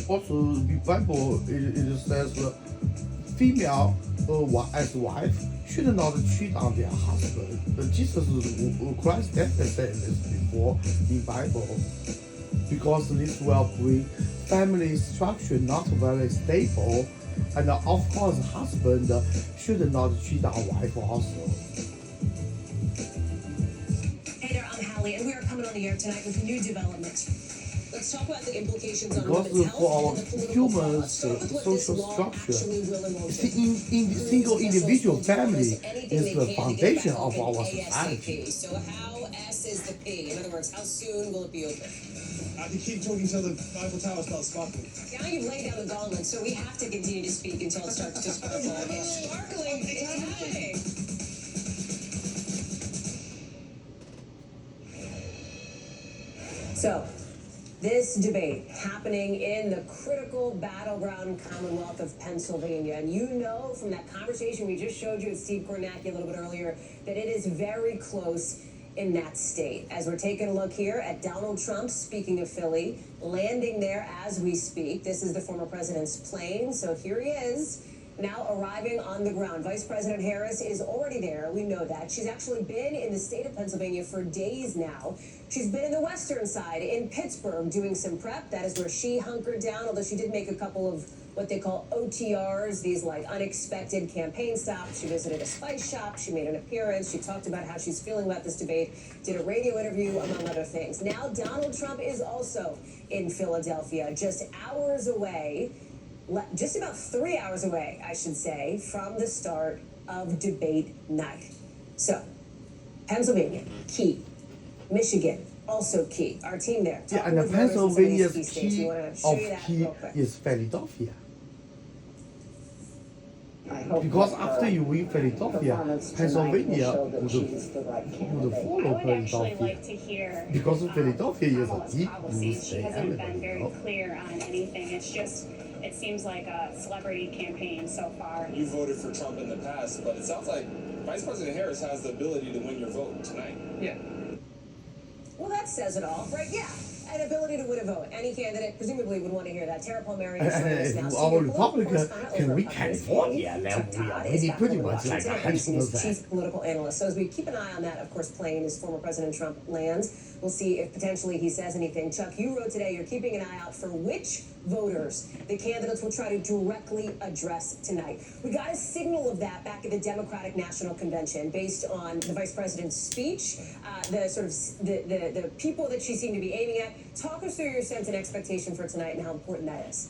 also the Bible it says female as wife should not cheat on their husband. Jesus Christ definitely said this before in Bible, because this will bring family structure not very stable, and of course husband should not cheat on wife also. Hey there, I'm Hallie, and we are coming on the air tonight with new developments. Let's talk about the implications on women's Because health for our and the political human fallout. Start with what this social law structure, actually will and won't do. in single individual family Anything is they the can to get foundation back of open our ASAP. society. So how S is the P? In other words, how soon will it be open? I can keep talking until the Eiffel Tower starts sparkling. Now you've laid down the gauntlet, so we have to continue to speak until it starts to sparkle. It's sparkling. It's happening. So, this debate happening in the critical battleground Commonwealth of Pennsylvania. And you know from that conversation we just showed you with Steve Kornacki a little bit earlier that it is very close in that state. As we're taking a look here at Donald Trump, speaking of Philly, landing there as we speak. This is the former president's plane. So here he is, now arriving on the ground. Vice President Harris is already there. We know that. She's actually been in the state of Pennsylvania for days now. She's been in the western side, in Pittsburgh, doing some prep. That is where she hunkered down, although she did make a couple of what they call OTRs, these like unexpected campaign stops. She visited a spice shop. She made an appearance. She talked about how she's feeling about this debate, did a radio interview, among other things. Now Donald Trump is also in Philadelphia, just hours away, just about 3 hours away, I should say, from the start of debate night. So, Pennsylvania, key. Michigan, also key. Our team there. Yeah, and the Pennsylvania's key of key is Philadelphia. Because after you win Philadelphia, Pennsylvania would follow I would actually Philadelphia. like to hear Because Philadelphia is a Kamala's deep policies. blue She state. hasn't been Everybody very knows. clear on anything. It's just, it seems like a celebrity campaign so far. You voted for Trump in the past, but it sounds like Vice President Harris has the ability to win your vote tonight. Yeah. Well, that says it all, right? Yeah. An ability to win a vote. Any candidate presumably would want to hear that. Tara Palmieri is joining us now. If So our your political Republican correspondent can over win at California, Fox then News, we Todd are is really back pretty in much like Washington, NBC's 100%. chief political analyst. So as we keep an eye on that, of course, plane as former President Trump lands, we'll see if potentially he says anything. Chuck, you wrote today you're keeping an eye out for which voters the candidates will try to directly address tonight. We got a signal of that back at the Democratic National Convention based on the vice president's speech, the sort of the people that she seemed to be aiming at. Talk us through your sense and expectation for tonight and how important that is.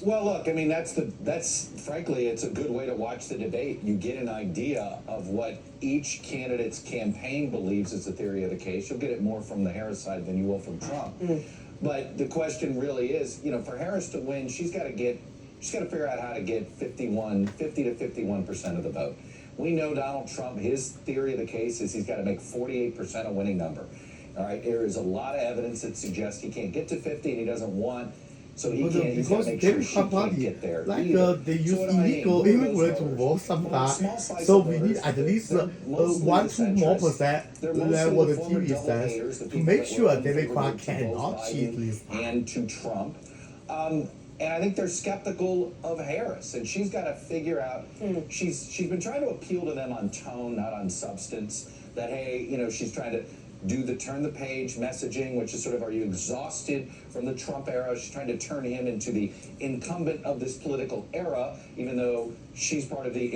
Well, look, I mean, that's frankly, it's a good way to watch the debate. You get an idea of what each candidate's campaign believes is the theory of the case. You'll get it more from the Harris side than you will from Trump. But the question really is, you know, for Harris to win, she's got to figure out how to get 50 to 51% of the vote. We know Donald Trump, his theory of the case is he's got to make 48% a winning number. All right, there is a lot of evidence that suggests he can't get to 50 and he doesn't want. So he's got Because to make sure she Democrat can't Party, get there like either. they use So what do I mean? illegal Who are those immigrant to voters? vote sometimes. Small slice So of we need voters, at least they're mostly 1-2 more centrists. percent They're than mostly what the the former TV double haters, says the to people make that sure were unfavorable Democrat to cannot both cheat Biden this time. and to Trump. And I think they're skeptical of Harris, and she's got to figure out. She's been trying to appeal to them on tone, not on substance. That hey, you know, she's trying to do the turn the page messaging, which is sort of, are you exhausted from the Trump era? She's trying to turn him into the incumbent of this political era, even though she's part of the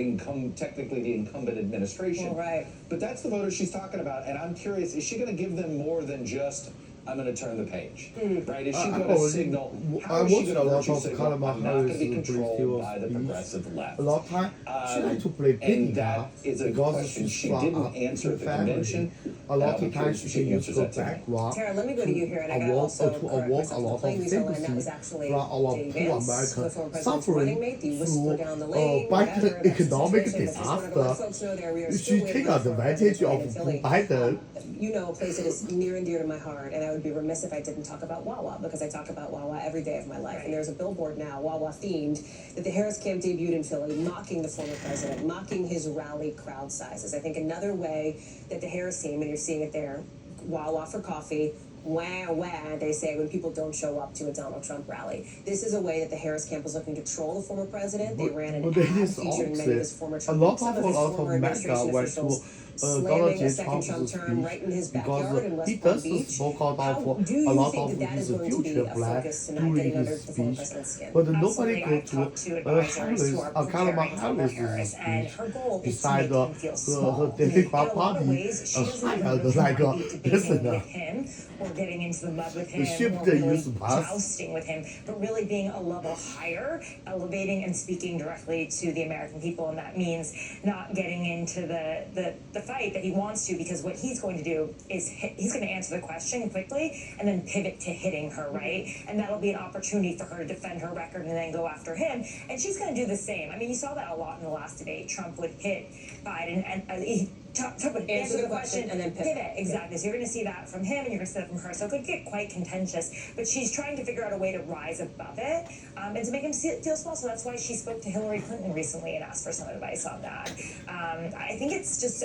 technically the incumbent administration. Well, right. But that's the voter she's talking about, and I'm curious, is she going to give them more than just, I'm going to turn the page, right? Is she going to signal, I how is she watched a going to lot virtue of signal, Kamala I'm not going Harris to be controlled political by the speech. progressive left? A lot of time she like to play And ping that is a because question she's she from didn't answer at the family. convention. A lot I'll of be times curious she if can use answers the that tonight. background Tara, let me go to you here, and I gotta to also evoke correct a myself. The lot plane of we saw land, that was sympathy actually from our J.D. poor Vance, the former American president's running suffering mate, the whisper down the through lane, Biden's whatever, that economic situation. But just wanted to let disaster. folks know there we are She still take waiting for advantage President of in Philly. Biden. You know, a place that is near and dear to my heart, and I would be remiss if I didn't talk about Wawa, because I talk about Wawa every day of my life. And there's a billboard now, Wawa themed, that the Harris camp debuted in Philly, mocking the former president, mocking his rally crowd sizes. I think another way that the Harris team, and you're seeing it there, Wawa for coffee, wah, they say, when people don't show up to a Donald Trump rally. This is a way that the Harris camp was looking to troll the former president. They ran an ad it is featuring many of his former opposite. Trump, A lot some of his former MAGA administration went to officials Donald slamming J. a second Trump Trump's term speech right in his backyard in because he West Palm does Beach. spoke out How of do a you lot think of that his is going to be future a plan focus tonight, during getting under his the former speech. president's skin? But nobody Absolutely. go I've talked to to advisors Harris, who are Kamala preparing Kamala Harris' Harris, and speech her goal is to beside make him feel small. her Democrat In a lot of Party ways, she doesn't even know hired if she like might a be debating listener. with him or getting into the mud with him ship or they really use to pass. jousting with him, but really being a level higher, elevating and speaking directly to the American people. And that means not getting into the fight that he wants to, because what he's going to do is he's going to answer the question quickly and then pivot to hitting her, right? And that'll be an opportunity for her to defend her record and then go after him. And she's going to do the same. I mean, you saw that a lot in the last debate. Trump would hit Biden and Trump would answer the question and then pivot. Exactly. So you're going to see that from him and you're going to see that from her. So it could get quite contentious. But she's trying to figure out a way to rise above it and to make him feel small. So that's why she spoke to Hillary Clinton recently and asked for some advice on that. I think it's just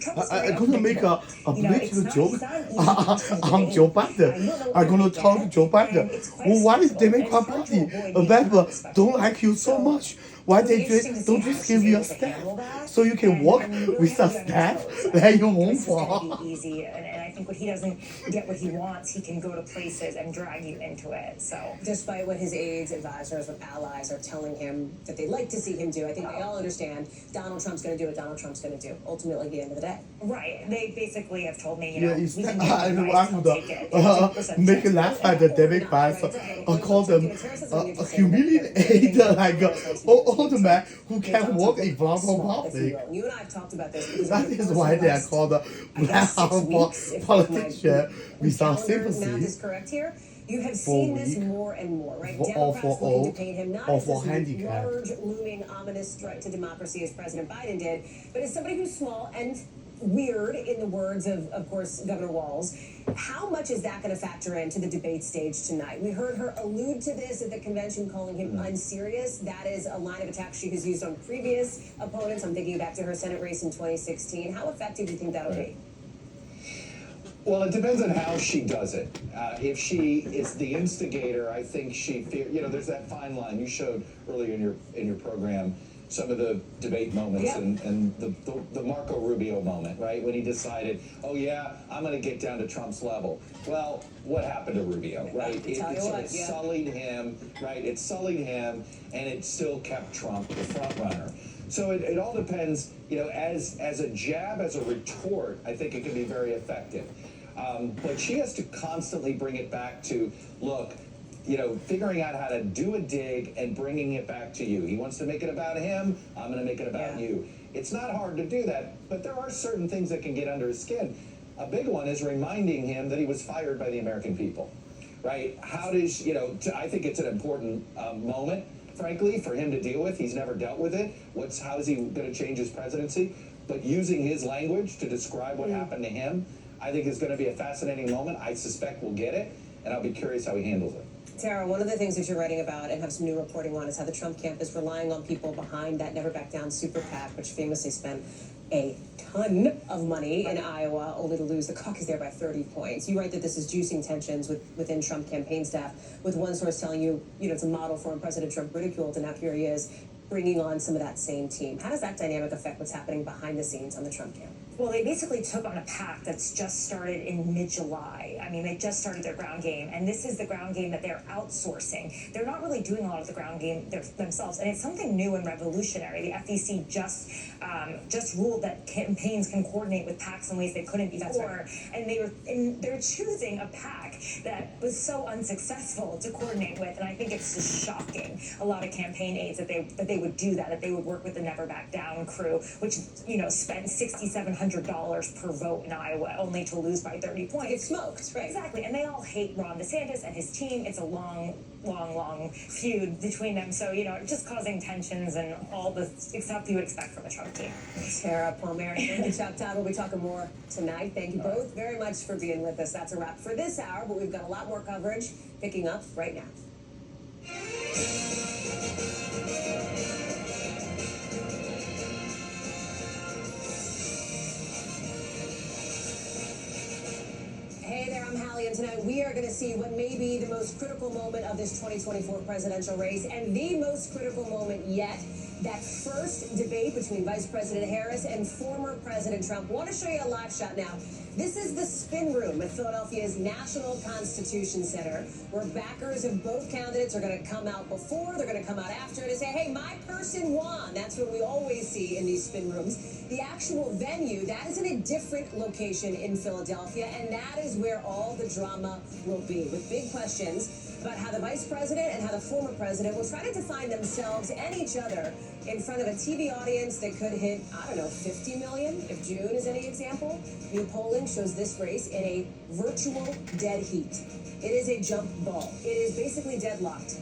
Trump is very I'm gonna make a unpredictable. political joke It's on Joe Biden. I'm gonna talk to Joe Biden. Well, why is Democrat Party member don't like you so much? Why don't just give you a staff so you can work with a staff that you want It's going for? to be easy, and I think when he doesn't get what he wants, he can go to places and drag you into it. So Despite what his aides, advisors, or allies are telling him that they'd like to see him do, I think they all understand Donald Trump's going to do what Donald Trump's going to do, ultimately at the end of the day. right, they basically have told me, Yeah, we can give I you would advice, I'll take it. make a laugh at the Democrats. Call them humiliated like old man who can't walk in front of public. You and I have talked about this. because That we is why they are called a black politician without Calendar math is sympathy. correct here. You have seen this weak, more and more, right? or Democrats for looking old, to paint him not or as for this handicapped. large, looming, ominous threat to democracy as President Biden did, but as somebody who's small and weird, in the words of course, Governor Walz. How much is that going to factor into the debate stage tonight? We heard her allude to this at the convention, calling him unserious. That is a line of attack she has used on previous opponents. I'm thinking back to her Senate race in 2016. How effective do you think that'll be? Well, it depends on how she does it. If she is the instigator, I think there's that fine line you showed earlier in your program. Some of the debate moments and the Marco Rubio moment, right? When he decided, oh yeah, I'm going to get down to Trump's level. Well, what happened to Rubio, right? It sort of sullied him, right? It sullied him, and it still kept Trump the front runner. So it all depends, as a jab, as a retort, I think it can be very effective. But she has to constantly bring it back to, look, figuring out how to do a dig and bringing it back to you. He wants to make it about him. I'm going to make it about you. It's not hard to do that, but there are certain things that can get under his skin. A big one is reminding him that he was fired by the American people, right? How does, I think it's an important moment, frankly, for him to deal with. He's never dealt with it. How is he going to change his presidency? But using his language to describe what happened to him, I think is going to be a fascinating moment. I suspect we'll get it, and I'll be curious how he handles it. Tara, one of the things that you're writing about and have some new reporting on is how the Trump camp is relying on people behind that Never Back Down super PAC, which famously spent a ton of money in Iowa, only to lose the caucus there by 30 points. You write that this is juicing tensions within Trump campaign staff, with one source telling you, it's a model for when President Trump ridiculed, and now here he is bringing on some of that same team. How does that dynamic affect what's happening behind the scenes on the Trump camp? Well, they basically took on a PAC that's just started in mid-July. I mean, they just started their ground game, and this is the ground game that they're outsourcing. They're not really doing a lot of the ground game themselves, and it's something new and revolutionary. The FEC just ruled that campaigns can coordinate with PACs in ways they couldn't before, and they're choosing a PAC that was so unsuccessful to coordinate with, and I think it's just shocking. A lot of campaign aides that they would do that they would work with the Never Back Down crew, which spent $6,700 per vote in Iowa, only to lose by 30 points. It's smoked, right? Exactly, and they all hate Ron DeSantis and his team. It's a long feud between them. So, just causing tensions and all the stuff you would expect from a Trump team. Tara Palmieri, thank you, Chuck Todd. We'll be talking more tonight. Thank you both very much for being with us. That's a wrap for this hour, but we've got a lot more coverage picking up right now. Hey there, I'm Hallie, and tonight, we are going to see what may be the most critical moment of this 2024 presidential race and the most critical moment yet. That first debate between Vice President Harris and former President Trump. I want to show you a live shot now. This is the spin room at Philadelphia's National Constitution Center, where backers of both candidates are going to come out before, they're going to come out after to say, hey, my person won. That's what we always see in these spin rooms. The actual venue, that is in a different location in Philadelphia, and that is where all the drama will be, with big questions about how the vice president and how the former president will try to define themselves and each other in front of a TV audience that could hit, I don't know, 50 million, if June is any example. New polling shows this race in a virtual dead heat. It is a jump ball. It is basically deadlocked.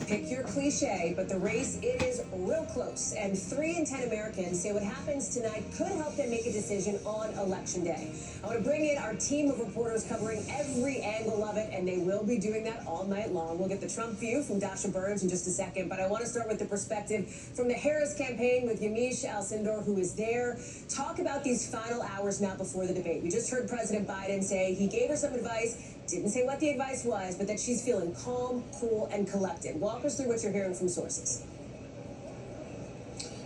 Pick your cliche, but the race, it is real close. And 3 in 10 Americans say what happens tonight could help them make a decision on Election Day. I want to bring in our team of reporters covering every angle of it, and they will be doing that all night long. We'll get the Trump view from Dasha Burns in just a second, but I want to start with the perspective from the Harris campaign with Yamiche Alcindor, who is there. Talk about these final hours now before the debate. We just heard President Biden say he gave her some advice. Didn't say what the advice was, but that she's feeling calm, cool, and collected. Walk us through what you're hearing from sources.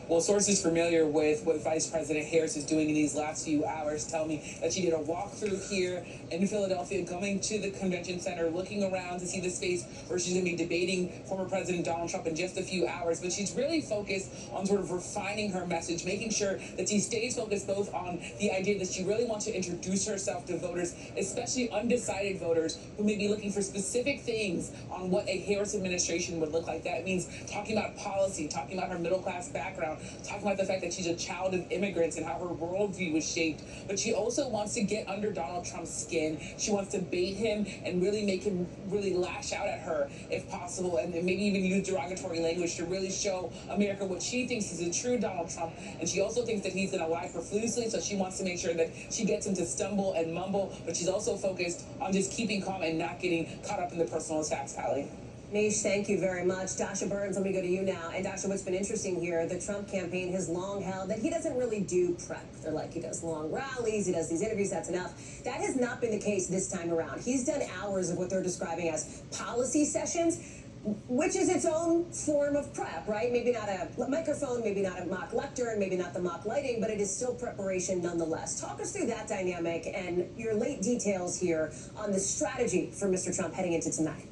Well, sources familiar with what Vice President Harris is doing in these last few hours tell me that she did a walkthrough here in Philadelphia, going to the convention center, looking around to see the space where she's going to be debating former President Donald Trump in just a few hours. But she's really focused on sort of refining her message, making sure that she stays focused both on the idea that she really wants to introduce herself to voters, especially undecided voters who may be looking for specific things on what a Harris administration would look like. That means talking about policy, talking about her middle-class background, talking about the fact that she's a child of immigrants and how her worldview was shaped. But she also wants to get under Donald Trump's skin. She wants to bait him and really make him really lash out at her if possible, and maybe even use derogatory language to really show America what she thinks is a true Donald Trump. And she also thinks that he's going to lie profusely, so she wants to make sure that she gets him to stumble and mumble, but she's also focused on just keeping calm and not getting caught up in the personal attacks, Allie. Mish, thank you very much. Dasha Burns, let me go to you now. And Dasha, what's been interesting here, the Trump campaign has long held that he doesn't really do prep. They're like, he does long rallies, he does these interviews, that's enough. That has not been the case this time around. He's done hours of what they're describing as policy sessions, which is its own form of prep, right? Maybe not a microphone, maybe not a mock lectern, maybe not the mock lighting, but it is still preparation nonetheless. Talk us through that dynamic and your late details here on the strategy for Mr. Trump heading into tonight.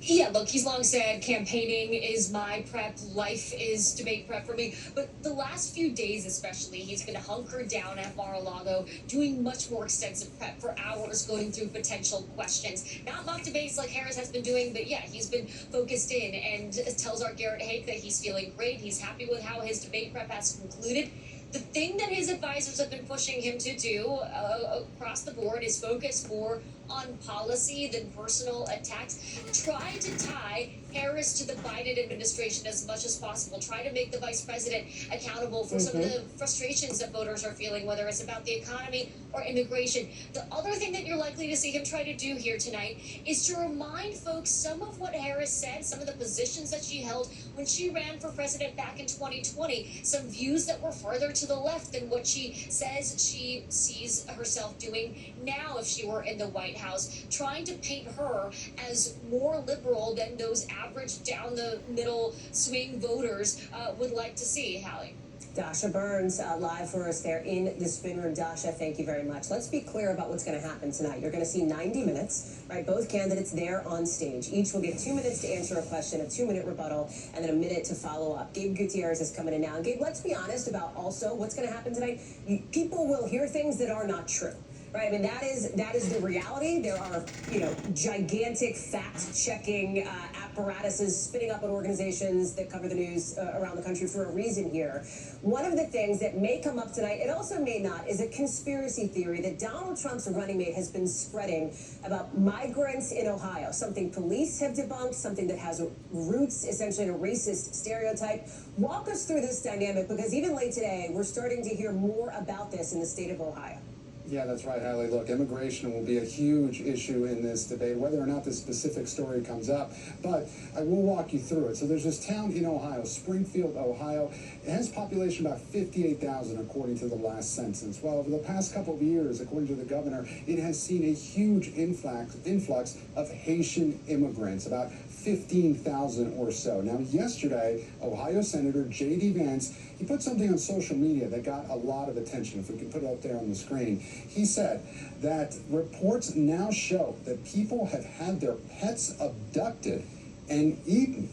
Yeah, look, he's long said campaigning is my prep, life is debate prep for me. But the last few days especially, he's been hunkered down at Mar-a-Lago, doing much more extensive prep for hours, going through potential questions. Not mock debates like Harris has been doing, but yeah, he's been focused in and tells our Garrett Haake that he's feeling great. He's happy with how his debate prep has concluded. The thing that his advisors have been pushing him to do across the board is focus more on policy than personal attacks. Try to tie Harris to the Biden administration as much as possible. Try to make the vice president accountable for some of the frustrations that voters are feeling, whether it's about the economy or immigration. The other thing that you're likely to see him try to do here tonight is to remind folks some of what Harris said, some of the positions that she held when she ran for president back in 2020, some views that were further to the left than what she says she sees herself doing now if she were in the White House, trying to paint her as more liberal than those average down the middle swing voters would like to see. Hallie. Dasha Burns live for us there in the spin room. Dasha, thank you very much. Let's be clear about what's going to happen tonight. You're going to see 90 minutes, right? Both candidates there on stage. Each will get 2 minutes to answer a question, a 2-minute rebuttal, and then a minute to follow up. Gabe Gutierrez is coming in now. And Gabe, let's be honest about also what's going to happen tonight. People will hear things that are not true. Right, I mean, that is the reality. There are, gigantic fact-checking apparatuses spinning up at organizations that cover the news around the country for a reason here. One of the things that may come up tonight, it also may not, is a conspiracy theory that Donald Trump's running mate has been spreading about migrants in Ohio, something police have debunked, something that has roots essentially in a racist stereotype. Walk us through this dynamic, because even late today, we're starting to hear more about this in the state of Ohio. Yeah, that's right, Hallie. Look, immigration will be a huge issue in this debate, whether or not this specific story comes up. But I will walk you through it. So there's this town in Ohio, Springfield, Ohio. It has a population about 58,000, according to the last census. Well, over the past couple of years, according to the governor, it has seen a huge influx of Haitian immigrants, about 15,000 or so. Now, yesterday, Ohio Senator J.D. Vance, he put something on social media that got a lot of attention. If we can put it up there on the screen. He said that reports now show that people have had their pets abducted and eaten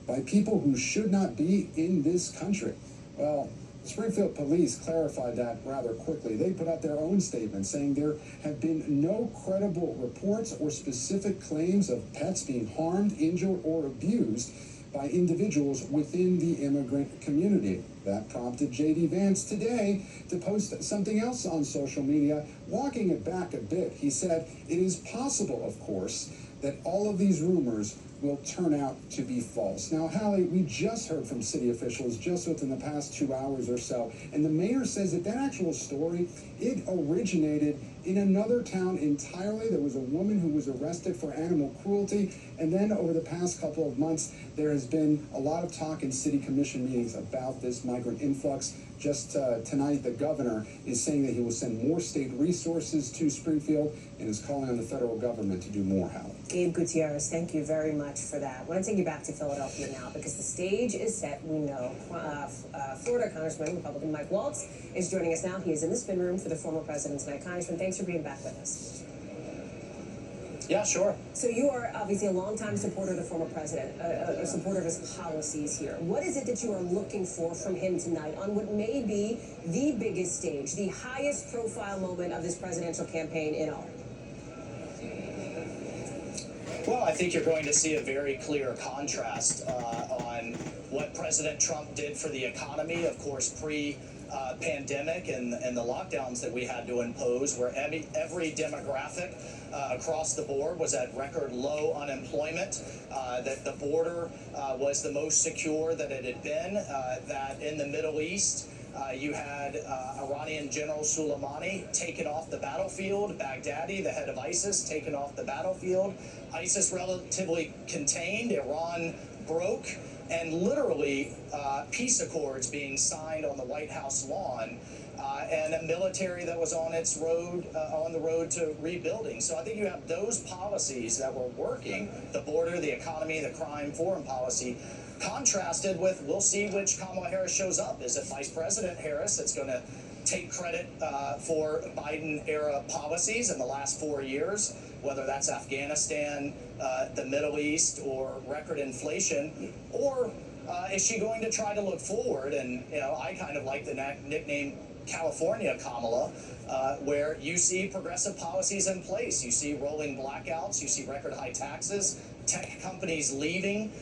by people who should not be in this country. Well, Springfield police clarified that rather quickly. They put out their own statement saying there have been no credible reports or specific claims of pets being harmed, injured, or abused by individuals within the immigrant community. That prompted J.D. Vance today to post something else on social media, walking it back a bit. He said, "It is possible, of course, that all of these rumors will turn out to be false." Now, Hallie, we just heard from city officials just within the past 2 hours or so, and the mayor says that actual story, it originated in another town entirely. There was a woman who was arrested for animal cruelty, and then over the past couple of months, there has been a lot of talk in city commission meetings about this migrant influx. Just tonight, the governor is saying that he will send more state resources to Springfield and is calling on the federal government to do more, Hallie. Gabe Gutierrez, thank you very much for that. I want to take you back to Philadelphia now because the stage is set. We know Florida Congressman, Republican Mike Waltz, is joining us now. He is in the spin room for the former president tonight. Congressman, thanks for being back with us. Yeah, sure. So you are obviously a longtime supporter of the former president, a supporter of his policies here. What is it that you are looking for from him tonight on what may be the biggest stage, the highest profile moment of this presidential campaign in all? Well, I think you're going to see a very clear contrast on what President Trump did for the economy, of course, pre-pandemic and the lockdowns that we had to impose, where every demographic across the board was at record low unemployment, that the border was the most secure that it had been, that in the Middle East, you had Iranian General Soleimani taken off the battlefield, Baghdadi, the head of ISIS, taken off the battlefield, ISIS relatively contained, Iran broke, and literally peace accords being signed on the White House lawn, and a military that was on its road, on the road to rebuilding. So I think you have those policies that were working, the border, the economy, the crime, foreign policy, contrasted with, we'll see which Kamala Harris shows up. Is it Vice President Harris that's going to take credit for Biden-era policies in the last 4 years, whether that's Afghanistan, the Middle East, or record inflation, or is she going to try to look forward? And, you know, I kind of like the nickname California Kamala, where you see progressive policies in place. You see rolling blackouts, you see record high taxes, tech companies leaving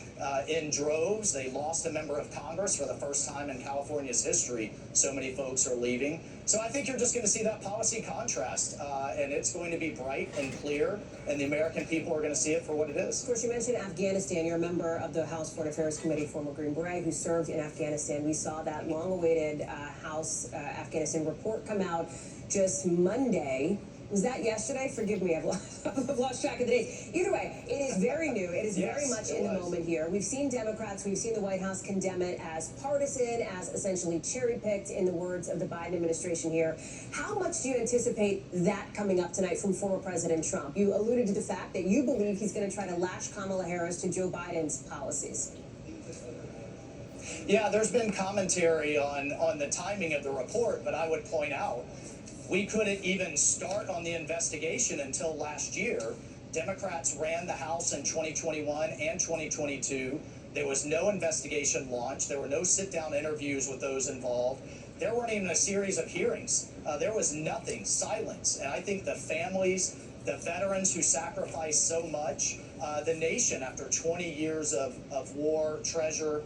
in droves. They lost a member of Congress for the first time in California's history. So many folks are leaving. So I think you're just going to see that policy contrast, and it's going to be bright and clear, and the American people are going to see it for what it is. Of course, you mentioned Afghanistan. You're a member of the House Foreign Affairs Committee, former Green Beret, who served in Afghanistan. We saw that long-awaited House Afghanistan report come out just Monday. Was that yesterday? Forgive me, I've lost track of the days. Either way, it is very new. It is very much in the moment here. We've seen Democrats, we've seen the White House condemn it as partisan, as essentially cherry-picked, in the words of the Biden administration here. How much do you anticipate that coming up tonight from former President Trump? You alluded to the fact that you believe he's going to try to latch Kamala Harris to Joe Biden's policies. Yeah, there's been commentary on the timing of the report, but I would point out we couldn't even start on the investigation until last year. Democrats ran the House in 2021 and 2022. There was no investigation launched. There were no sit-down interviews with those involved. There weren't even a series of hearings. There was nothing, silence. And I think the families, the veterans who sacrificed so much, the nation after 20 years of war, treasure,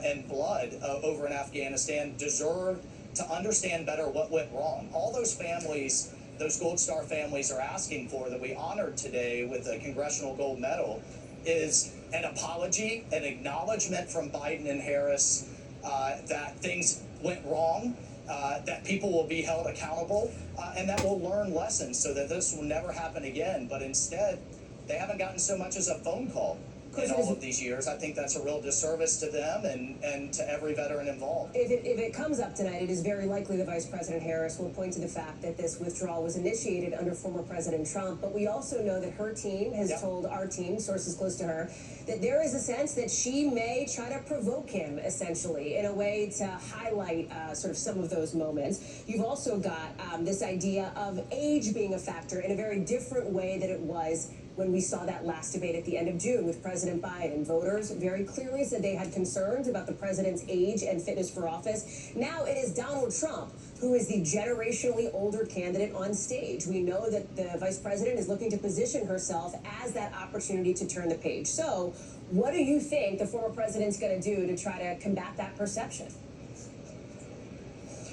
and blood over in Afghanistan deserved to understand better what went wrong. All those families, those Gold Star families are asking for, that we honored today with the Congressional Gold Medal, is an apology, an acknowledgement from Biden and Harris that things went wrong, that people will be held accountable and that we'll learn lessons so that this will never happen again. But instead, they haven't gotten so much as a phone call in all of these years. I think that's a real disservice to them and to every veteran involved. If it comes up tonight, it is very likely that Vice President Harris will point to the fact that this withdrawal was initiated under former President Trump. But we also know that her team has told our team, sources close to her, that there is a sense that she may try to provoke him, essentially, in a way to highlight sort of some of those moments. You've also got this idea of age being a factor in a very different way than it was when we saw that last debate at the end of June with President Biden. Voters very clearly said they had concerns about the president's age and fitness for office. Now it is Donald Trump who is the generationally older candidate on stage. We know that the vice president is looking to position herself as that opportunity to turn the page. So what do you think the former president's going to do to try to combat that perception?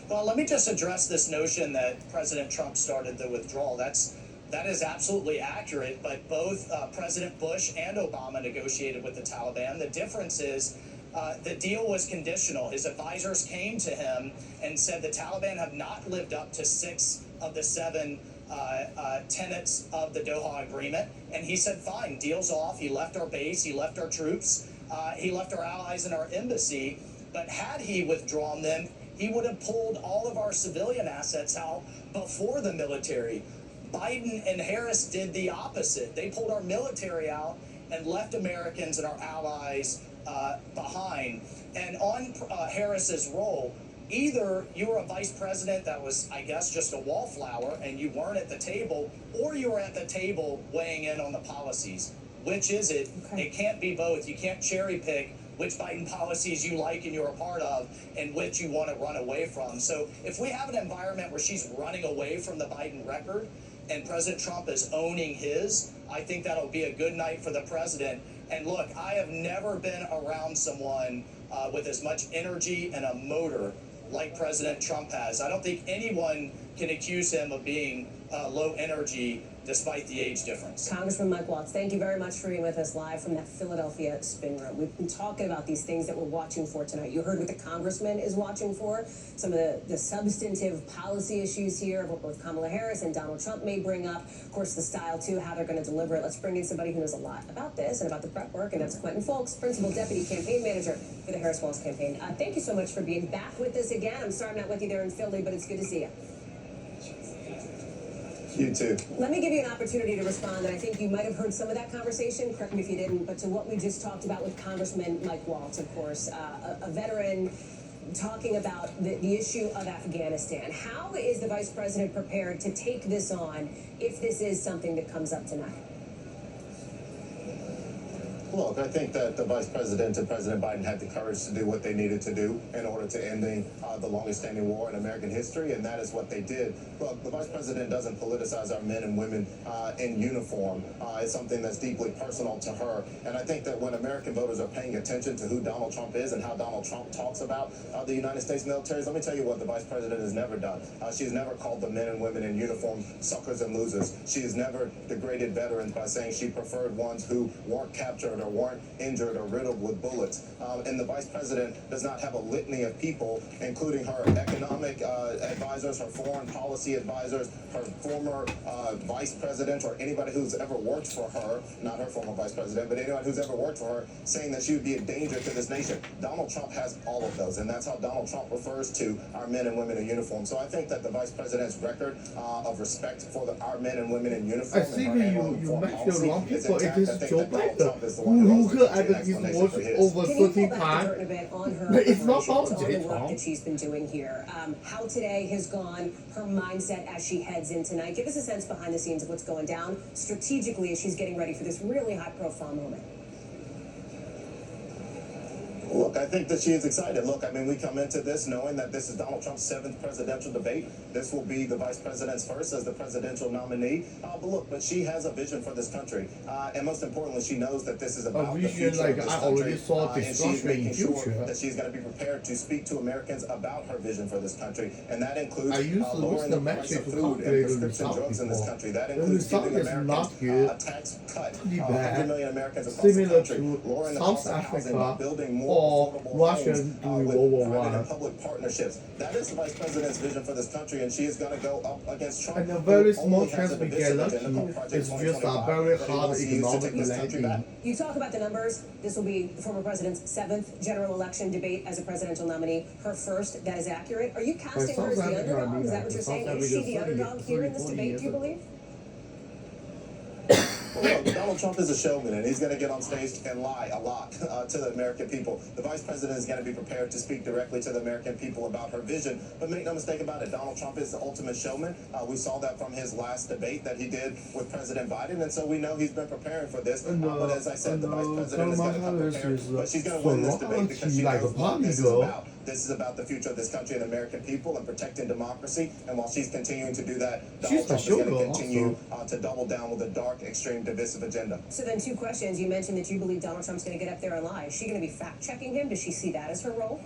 Well, let me just address this notion that President Trump started the withdrawal. That is absolutely accurate, but both President Bush and Obama negotiated with the Taliban. The difference is the deal was conditional. His advisors came to him and said the Taliban have not lived up to 6 of the 7 tenets of the Doha Agreement. And he said, fine, deal's off. He left our base, he left our troops, he left our allies in our embassy. But had he withdrawn them, he would have pulled all of our civilian assets out before the military. Biden and Harris did the opposite. They pulled our military out and left Americans and our allies behind. And on Harris's role, either you were a vice president that was, I guess, just a wallflower and you weren't at the table, or you were at the table weighing in on the policies. Which is it? Okay. It can't be both. You can't cherry pick which Biden policies you like and you're a part of and which you want to run away from. So if we have an environment where she's running away from the Biden record and President Trump is owning his, I think that'll be a good night for the president. And look, I have never been around someone with as much energy and a motor like President Trump has. I don't think anyone can accuse him of being low energy despite the age difference. Congressman Mike Waltz, thank you very much for being with us live from that Philadelphia spin room. We've been talking about these things that we're watching for tonight. You heard what the congressman is watching for, some of the substantive policy issues here of what both Kamala Harris and Donald Trump may bring up. Of course, the style, too, how they're going to deliver it. Let's bring in somebody who knows a lot about this and about the prep work, and that's Quentin Fulks, Principal Deputy Campaign Manager for the Harris-Walz campaign. Thank you so much for being back with us again. I'm sorry I'm not with you there in Philly, but it's good to see you. You too. Let me give you an opportunity to respond, and I think you might have heard some of that conversation, correct me if you didn't, but to what we just talked about with Congressman Mike Waltz, of course, a veteran talking about the issue of Afghanistan. How is the Vice President prepared to take this on if this is something that comes up tonight? Look, I think that the Vice President and President Biden had the courage to do what they needed to do in order to ending the longest-standing war in American history, and that is what they did. Look, the Vice President doesn't politicize our men and women in uniform. It's something that's deeply personal to her, and I think that when American voters are paying attention to who Donald Trump is and how Donald Trump talks about the United States military, let me tell you what the Vice President has never done. She's never called the men and women in uniform suckers and losers. She has never degraded veterans by saying she preferred ones who weren't captured or weren't injured or riddled with bullets. And the Vice President does not have a litany of people, including her economic advisors, her foreign policy advisors, her former Vice President, or anybody who's ever worked for her, not her former Vice President, but anyone who's ever worked for her, saying that she would be a danger to this nation. Donald Trump has all of those, and that's how Donald Trump refers to our men and women in uniform. So I think that the Vice President's record of respect for our men and women in uniform I think you mentioned a lot of people. It is Joe Biden who look at his watch over 30 times. But it's not all J. Trump that she's been doing here. How today has gone, her mindset as she heads in tonight. Give us a sense behind the scenes of what's going down strategically as she's getting ready for this really high-profile moment. Look, I think that she is excited. Look, I mean, we come into this knowing that this is Donald Trump's 7th presidential debate. This will be the Vice President's first as the presidential nominee. But she has a vision for this country. And most importantly, she knows that this is about the future of this country. And she's making sure that she's going to be prepared to speak to Americans about her vision for this country. And that includes lowering the price of food and prescription drugs in this country. That includes giving Americans a tax cut. 100 million Americans across the country, lowering the cost of housing, building more Russia homes, during with World War private I. and public partnerships. That is the vice president's vision for this country, and she is going to go up against Trump. And a very who small only has chance a we get divisive lucky. agenda called Project It's just a 2025 very that he hard wants to use to economic take this country back. landing. You talk about the numbers. This will be the former president's 7th general election debate as a presidential nominee. Her first, that is accurate. Are you casting her as the underdog? Is that what you're saying? Is she the underdog here in this debate, do you believe? Well, look, Donald Trump is a showman, and he's going to get on stage and lie a lot to the American people. The vice president is going to be prepared to speak directly to the American people about her vision. But make no mistake about it, Donald Trump is the ultimate showman. We saw that from his last debate that he did with President Biden, and so we know he's been preparing for this. But as I said, the vice president is going to come prepared, but she's going to win this debate because she knows what this is about. This is about the future of this country and the American people and protecting democracy. And while she's continuing to do that, Donald Trump is going to continue to double down with a dark, extreme, divisive agenda. So then 2 questions. You mentioned that you believe Donald Trump's going to get up there and lie. Is she going to be fact-checking him? Does she see that as her role?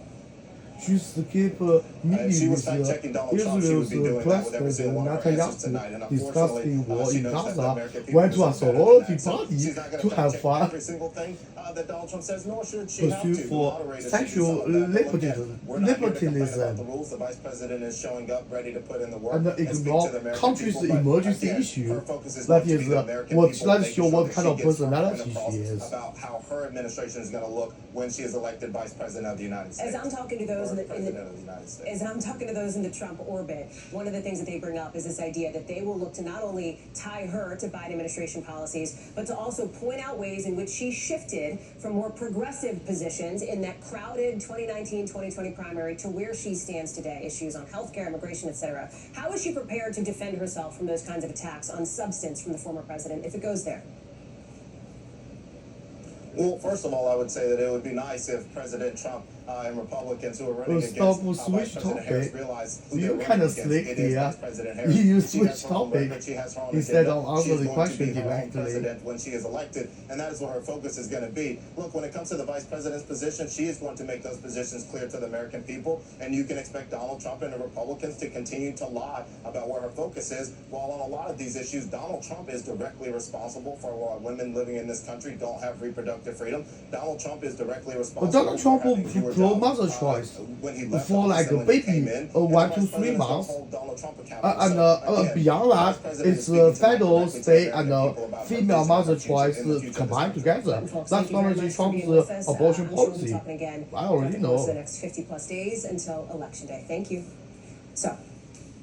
Just keep If she was fact-checking Donald Trump, she would be doing that with every single one of her answers tonight. And unfortunately, war she in knows that the Gaza American people went to a deserve better sorority than that. So party she's not going to to have fact-check fun. every single thing that Donald Trump says, nor should she have to. Pursue The for moderators should do sexual some of that. But look, libertinism. we're not here to complain about the rules. The vice president is showing up, ready to put in the work And speak ignore to the American countries' people. But emergency again, issue. her focus is That going to be is the American what people, let's making show sure what that kind she of gets her point personality across she is. about how her administration is going to look when she is elected vice president of the United States. As I'm talking to those Or president of the United States. As I'm talking to those in the Trump orbit, one of the things that they bring up is this idea that they will look to not only tie her to Biden administration policies, but to also point out ways in which she shifted from more progressive positions in that crowded 2019-2020 primary to where she stands today, issues on healthcare, immigration, etc. How is she prepared to defend herself from those kinds of attacks on substance from the former president if it goes there? Well, first of all, I would say that it would be nice if President Trump and Republicans who are running against Vice President Harris realize who they're running against. It is Vice President Harris. You She has switch her own topic record. She has her own instead agenda. of answer She is the going question to be her own directly. president when she is elected, and that is what her focus is going to be. Look, when it comes to the vice president's position, she is going to make those positions clear to the American people, and you can expect Donald Trump and the Republicans to continue to lie about where her focus is. While on a lot of these issues, Donald Trump is directly responsible for why women living in this country don't have reproductive freedom. Donald Trump is directly responsible. Donald Trump for having fewer pro jobs, mother choice when he left for office like and a when he came baby, in, 1 and to the 3 vice president is months. gonna hold Donald Trump accountable. And So, again, beyond the vice that, president is it's speaking federal, directly to the state, American and people about her female vision mother for the future choice and the future of combined this country. together. Folks, That's thank you very Donald much for being Trump's with us. abortion I'm sure we'll be policy. talking again I already over the course of know. the next 50+ days until Election Day. Thank you. So,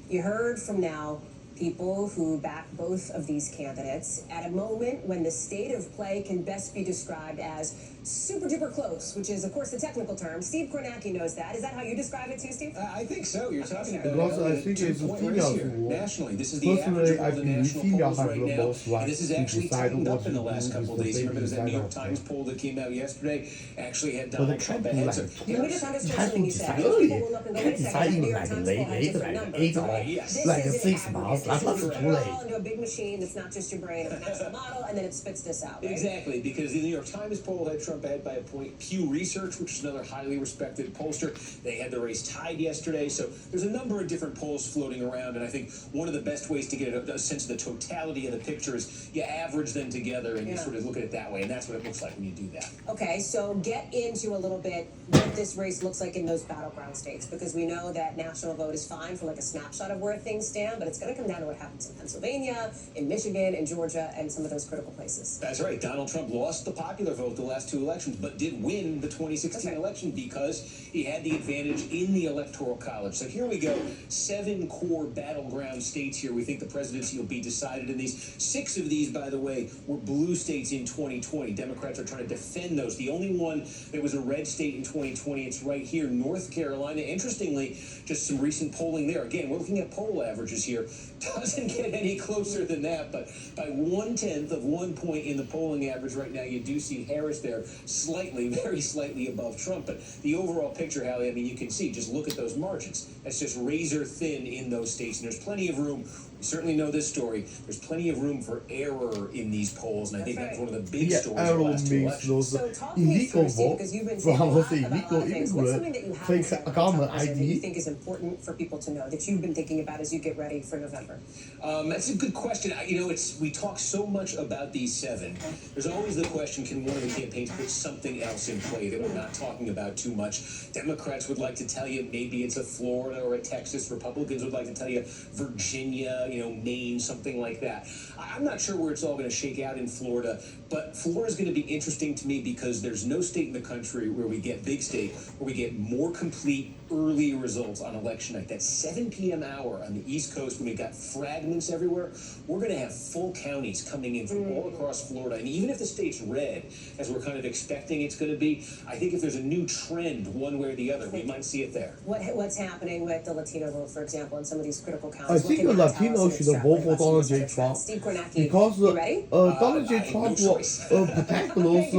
you heard from now people who back both of these candidates at a moment when the state of play can best be described as super duper close, which is, of course, the technical term. Steve Kornacki knows that. Is that how you describe it too, Steve? I think so. You're talking about Because I a think it's a 2-point female race here who nationally. This is the average personally, of I all the believe national female polls have right the now, most right and this is to actually decide tightened what up in the to last do couple with of days. the You remember baby that New York inside Times of poll that came out yesterday actually had But Donald it Trump can't be ahead. like So Let me just understand Has something to you said. decide Most early. people will look and go, Can't wait a decide second, in New York like Times late, poll had different like numbers. 8 or Yes. like This is 6 an months. aggregate. That's not This is too put it late. all into a big machine that's not just your brain, it connects the model, and then it spits this out, right? Exactly, because the New York Times poll had Trump ahead by a point. Pew Research, which is another highly respected pollster, they had the race tied yesterday. So there's a number of different polls floating around, and I think one of the best ways to get a sense of the totality of the picture is you average them together and you sort of look at it that way, and that's what it looks like when you do that. Okay, so get into a little bit what this race looks like in those battleground states, because we know that national vote is fine for like a snapshot of where things stand, but it's going to come down to what happens in Pennsylvania, in Michigan, in Georgia, and some of those critical places. That's right. Donald Trump lost the popular vote the last 2 elections, but did win the 2016 election because he had the advantage in the Electoral College. So here we go. 7 core battleground states here. We think the presidency will be decided in these. 6 of these, by the way, were blue states in 2020. Democrats are trying to defend those. The only one that was a red state in 2020, it's right here, North Carolina. Interestingly, just some recent polling there. Again, we're looking at poll averages here. Doesn't get any closer than that, but by 1/10 of 1 point in the polling average right now, you do see Harris there slightly, very slightly above Trump. But the overall picture, Hallie, I mean, you can see, just look at those margins. That's just razor thin in those states, and there's plenty of room You certainly know this story. There's plenty of room for error in these polls, and I think that's one of the big Yeah, stories of the error last two means elections. those So talk me illegal through, Steve, vote because you've been saying a from lot the about illegal things. What's something that you immigrant, haven't fake said on government television that you ID. think is important for people to know, that you've been thinking about as you get ready for November? That's a good question. You know, we talk so much about these seven. There's always the question: can one of the campaigns put something else in play that we're not talking about too much? Democrats would like to tell you maybe it's a Florida or a Texas. Republicans would like to tell you Virginia, Maine, something like that. I'm not sure where it's all going to shake out in Florida, but Florida is going to be interesting to me because there's no state in the country where we get big state, where we get more complete early results on election night. That 7 p.m. hour on the East Coast when we got fragments everywhere, we're going to have full counties coming in from all across Florida. And even if the state's red, as we're kind of expecting it's going to be, I think if there's a new trend one way or the other, we might see it there. What's happening with the Latino vote, for example, in some of these critical counties? I think the Latino should vote for Donald J. Trump Steve Kornacki, because you ready? Donald J. Trump will protect those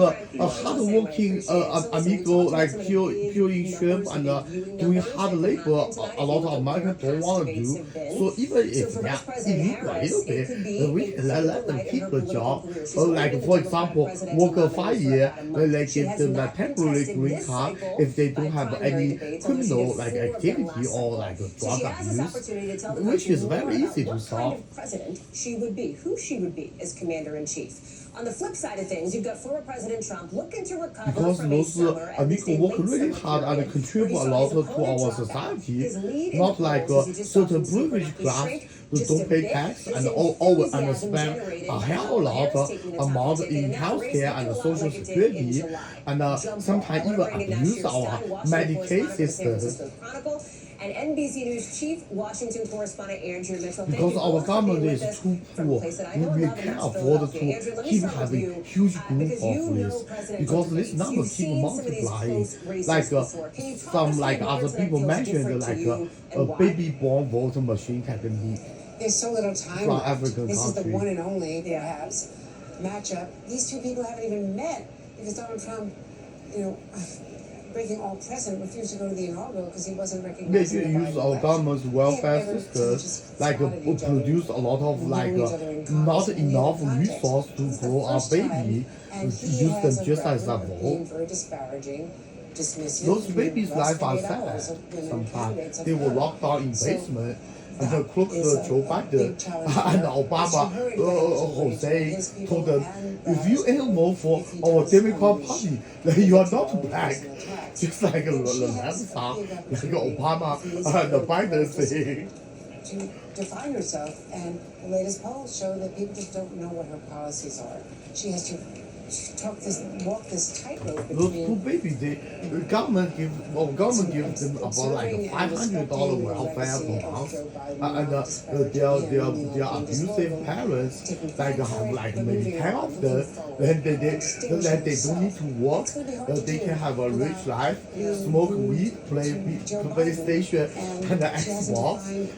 hardworking amigo like peeling shrimp and doing hard labor. A lot of Americans don't want to do. So even if they are illegal a little bit, we can let them keep the job. Like for example, work 5 years, they give them a temporary green card if they don't have any criminal like activity or like drug abuse, which is very easy to what solve. kind of president she would be, who she would be as commander-in-chief. On the flip side of things, you've got former President Trump looking to recover Because from a those summer and amigos work really hard and contribute a lot to our society, not like a certain privileged class who don't pay tax and always and spend a hell of a lot amount in healthcare and social security, and sometimes even abuse our Medicaid system. And NBC News chief Washington correspondent Andrew Mitchell. Because our government is too poor, we can't afford to keep having huge group of this. Because this number keep multiplying. Like some like other people mentioned, like a baby born voter machine technique. There's so little time From left. African This is the country. one and only, perhaps, matchup. These two people haven't even met because Donald Trump, breaking all precedent, refused to go to the inaugural because he wasn't They recognized. should use our government's welfare system, like produce a lot of like not enough resource to grow a baby, use them just as a being vote. very disparaging, dismissive. Those you know, babies' life are breastfeeding sad. hours of women Sometimes candidates of they were color. locked down in So basement. And the crook is a Joe big Biden challenge and there. Obama, It's very encouraging Jose his people told them, and if you ain't vote for if he our does Democrat unleash Party, then you are not all black. personal attacks. Just like Then she has the a big like opportunity Obama if he is and the elected Biden president thing. to define herself, and the latest polls show that people just don't know what her policies are. She has to walk this tightrope Those two between babies, the government gives them about like $500 welfare per month, and their abusive parents like have like maybe 10 of them. Then they don't need to work. They can have a rich life, smoke weed, play PlayStation and Xbox,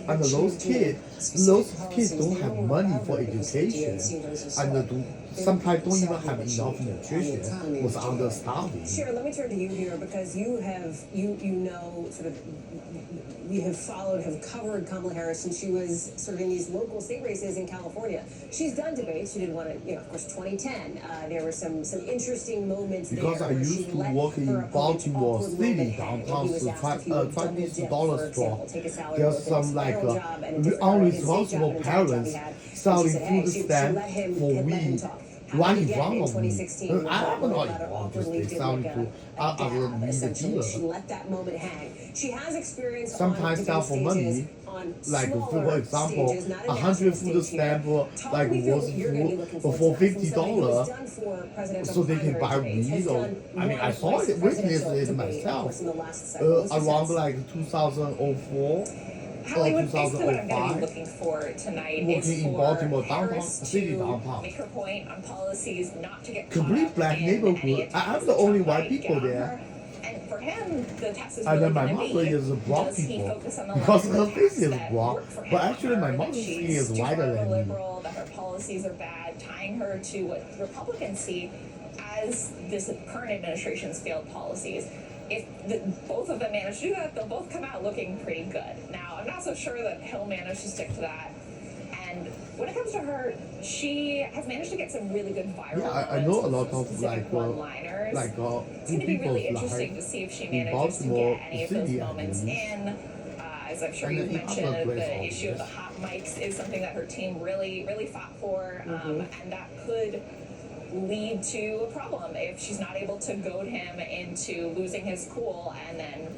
and those kids don't have money for education, and sometimes don't even have enough nutrition, was understanding. Sharon, let me turn to you here because you have covered Kamala Harris since she was sort of in these local state races in California. She's done debates. She did one in, of course, 2010. There were some interesting moments because there. I used to work in Baltimore City downtown, $20 store. There's some like unresponsible parents selling food stamps for weed. Right in front of me. I'm not involved with this. Selling to other media dealers. Let that moment hang. She has experience sometimes sell for money. Like for example, 100 food stamp like was for $50, so they can buy weed. Or I mean, I saw it, witnessed it myself. Around like 2004. Hollywood, basically what I'm going to be looking for tonight is in for Baltimore Harris downtown, city to downtown. make her point on policies, not to get caught Complete up black in neighborhood. any I'm the only white attempts people to get on there. her. And for him, the test is And really then my going to mother be, is a black does he people. focus on the Because her left face is that black. work for him, But actually my that mother's she's skin is too whiter far of a than me. liberal, that her policies are bad, tying her to what Republicans see as this current administration's failed policies. If both of them manage to do that, they'll both come out looking pretty good. Now, I'm not so sure that he'll manage to stick to that when it comes to her, she has managed to get some really good viral Yeah, I know a lot of specific one-liners. like It's going to be really interesting to see if she manages to get any of those moments in. As I'm sure And you've the mentioned, other place the also issue of the is- hot mics is something that her team really fought for, and that could lead to a problem if she's not able to goad him into losing his cool and then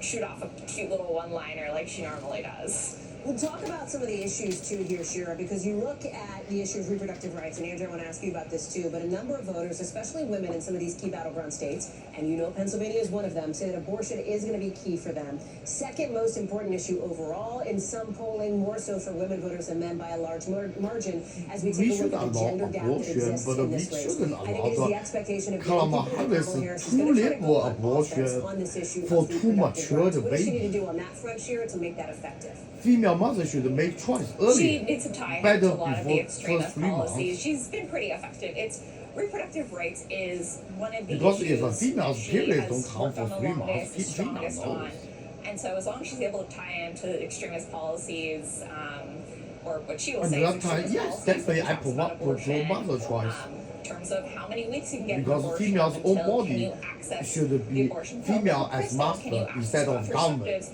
shoot off a cute little one-liner like she normally does. We'll talk about some of the issues too here, Shira, because you look at the issue of reproductive rights, and Andrew, I want to ask you about this too, but a number of voters, especially women in some of these key battleground states, and you know Pennsylvania is one of them, say that abortion is going to be key for them. Second most important issue overall in some polling, more so for women voters than men by a large margin, as we take a look at the gender gap that exists in this race. I think it is the expectation of Kamala many people that Harris Kamala Harris is too going to try to little go on abortion offense on this issue for of too reproductive mature rights. What does she baby. need to do on that front, Shira, to make that effective? Female mother should make choice She early. needs to tie Better into a lot of the before extremist first 3 months. policies. She's been pretty effective. It's reproductive rights is one of the Because issues if a female's that she period has don't count worked for on the 3 months, longest, the female strongest on. knows. And so as long as she's able to tie into extremist policies, or what she will And say that is time, extremist yes, policies, definitely when I she talks about promote abortion, mother choice. in terms of how many weeks you can get an Because abortion, female's own until, can body you access should the be abortion pill, female can you as crystal, can you master access instead of government. contraceptives?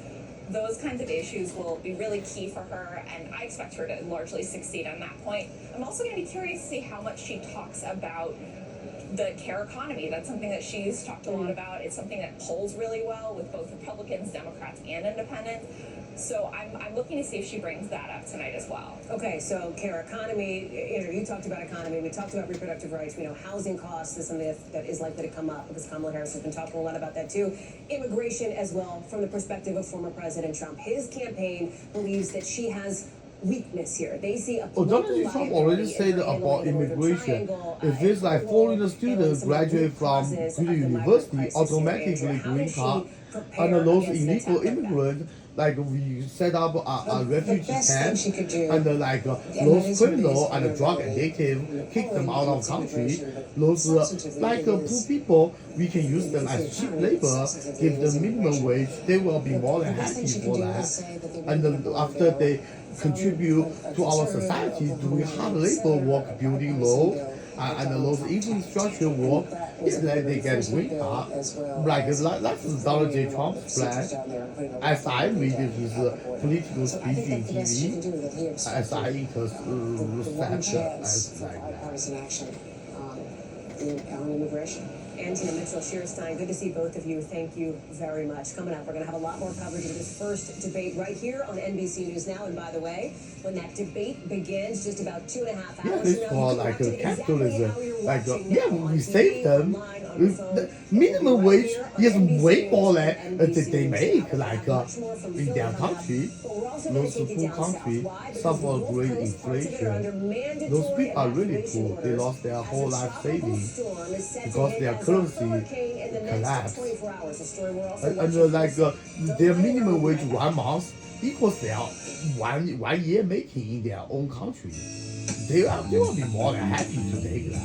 Those kinds of issues will be really key for her, and I expect her to largely succeed on that point. I'm also going to be curious to see how much she talks about the care economy. That's something that she's talked a lot about. It's something that polls really well with both Republicans, Democrats, and Independents. So I'm looking to see if she brings that up tonight as well. Okay, so care economy, Andrew, you talked about economy, we talked about reproductive rights, we know housing costs is something that is likely to come up because Kamala Harris has been talking a lot about that too. Immigration as well, from the perspective of former President Trump. His campaign believes that she has weakness here. They see a Donald political Trump already liability in said her about handling the Northern immigration. Triangle, If it's like foreign students graduate from causes good of the migrant university, crisis here, automatically Andrew. How green does she card, prepare and those against an illegal attack like that? immigrants, like we set up a refugee best thing camp, she could do, and and those that is criminal based on and drug her addictive, kick them out of country. immigration, but Those substantively like it poor is- people, we can use them it's the as cheap economy, labor, substantively give it is them minimum immigration. wage. They will be more than The best happy thing she for can do that. is say that they And really then don't after want they to contribute from to our conservative society, doing Oklahoma hard and labor Senator work, building Bipartisan road, bill and Donald those Trump infrastructure and work, that was it's like they get enforcement green bill card. as well Like as that's Donald J. Trump's plan. As I read his political So I speech think in that's the best she can TV, do, that he as I expected the one research chance as for like that. bipartisan action on immigration. Andrea Mitchell, Shira Stein, good to see both of you. Thank you very much. Coming up, we're going to have a lot more coverage of this first debate right here on NBC News Now. And by the way, when that debate begins, just about 2.5 Yeah, hours it's from now, called you can like watch a it exactly capitalism. how you're Like watching yeah, now on we TV, save them. online, on your phone. The It will be minimum right wage here on is NBC way News more and than NBC they News make Now. like Much more from in Philly their coming up. country. But we're also going Those to take you poor down south. country Why? Because suffer the Gulf great Coast, parts of it are under inflation. mandatory Those people are really evacuation poor. They orders lost their as a whole life tropical savings storm is set to because hit their as a currency hurricane in the next collapsed. 24 hours. A story we're also And watching like closely. their minimum wage 1 month equals their one year making in their own country. They will be more than happy to take that.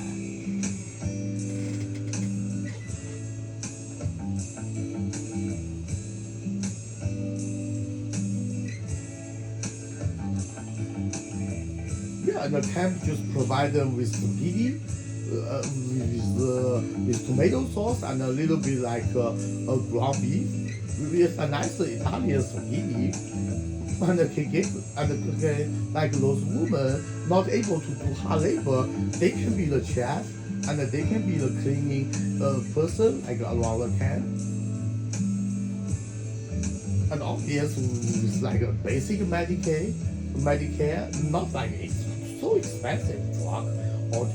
Yeah, and the camp just provide them with spaghetti, with tomato sauce and a little bit like a ground beef, with a nice Italian spaghetti. And they can give, and like those women not able to do hard labor, they can be the chef and they can be the cleaning person like around the camp. And obviously it's like a basic Medicare, not like it's so expensive drug or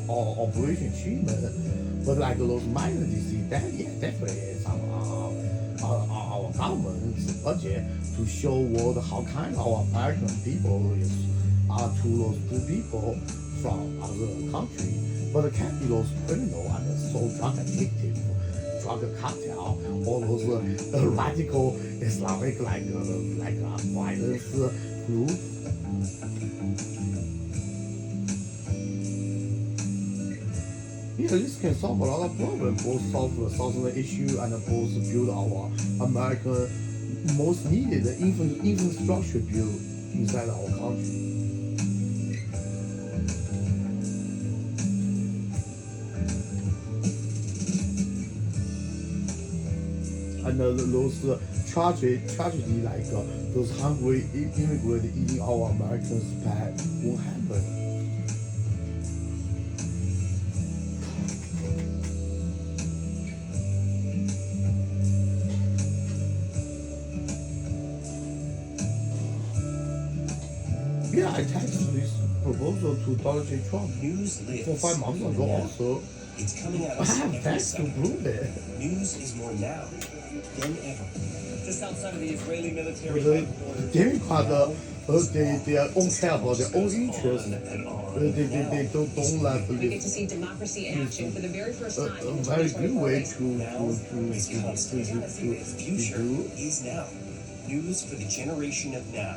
operation treatment, but like those minor disease, that yeah, definitely is on our government's budget to show world how kind our American people is to those poor people from other country. But it can't be those criminal and so drug addictive, drug cartel, or those radical Islamic like violence group. Yeah, this can solve a lot of problems, both solve the social issue and both build our American most needed infrastructure build inside our country. and those tragedy like those hungry immigrants eating our Americans' pet won't happen. Yeah, I texted this proposal to Donald J. Trump News lives 4-5 months ago now. also. It's coming at I us have every facts to second. prove it. News is more now than ever. Just outside of the Israeli military The headquarters. Democrats, they don't care about their own interests. They don't like We get this. to see democracy in action for the very first time. A in very good 2024. way The future do. is now. News for the generation of now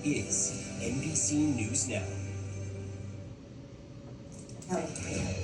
is NBC News Now.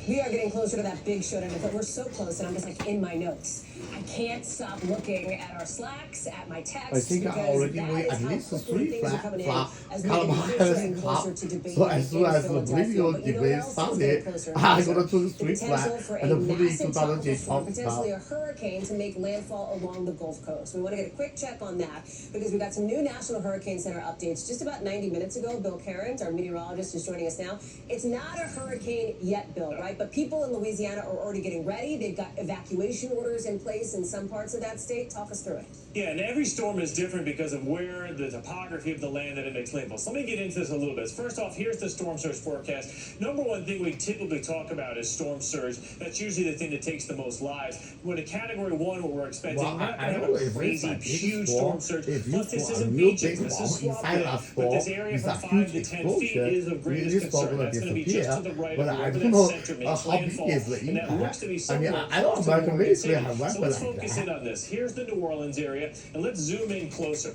We are getting closer to that big showdown, but we're so close, and I'm just like in my notes. I can't stop looking at our Slacks, at my texts. I think I because already that weigh is at how least quickly 3 things are coming in as we Kamala get closer Harris and closer cup. to debate So as soon in as the Philadelphia. video But you know what debate else is started, getting closer and I'm closer? gonna do the The 3 potential for and a then put it into massive Donald J. tropical storm, Trump potentially a stuff. hurricane to make landfall along the Gulf Coast. We want to get a quick check on that because we got some new National Hurricane Center updates just about 90 minutes ago. Bill Cairns, our meteorologist, is joining us now. It's not a hurricane yet, Bill, right? But people in Louisiana are already getting ready. They've got evacuation orders in place in some parts of that state. Talk us through it. Yeah, and every storm is different because of where the topography of the land that it makes landfall. So let me get into this a little bit. First off, here's the storm surge forecast. Number one thing we typically talk about is storm surge. That's usually the thing that takes the most lives. When a category 1, what we're expecting, Well, we're not I going to know have a if crazy, it's a big huge storm, storm surge. if you Plus, this saw a isn't real beaches. big This bomb is swamp inside land. that But this storm area is from a 5 huge to 10 feet explosion. is of greatest It is concern. gonna That's going to be just disappear. to the right But of I wherever don't that know center makes how big landfall. is the And that looks impact. to be I mean, somewhere I know close to American New Orleans military City. have So weapons let's like focus in that. on this. Here's the New Orleans area, and let's zoom in closer.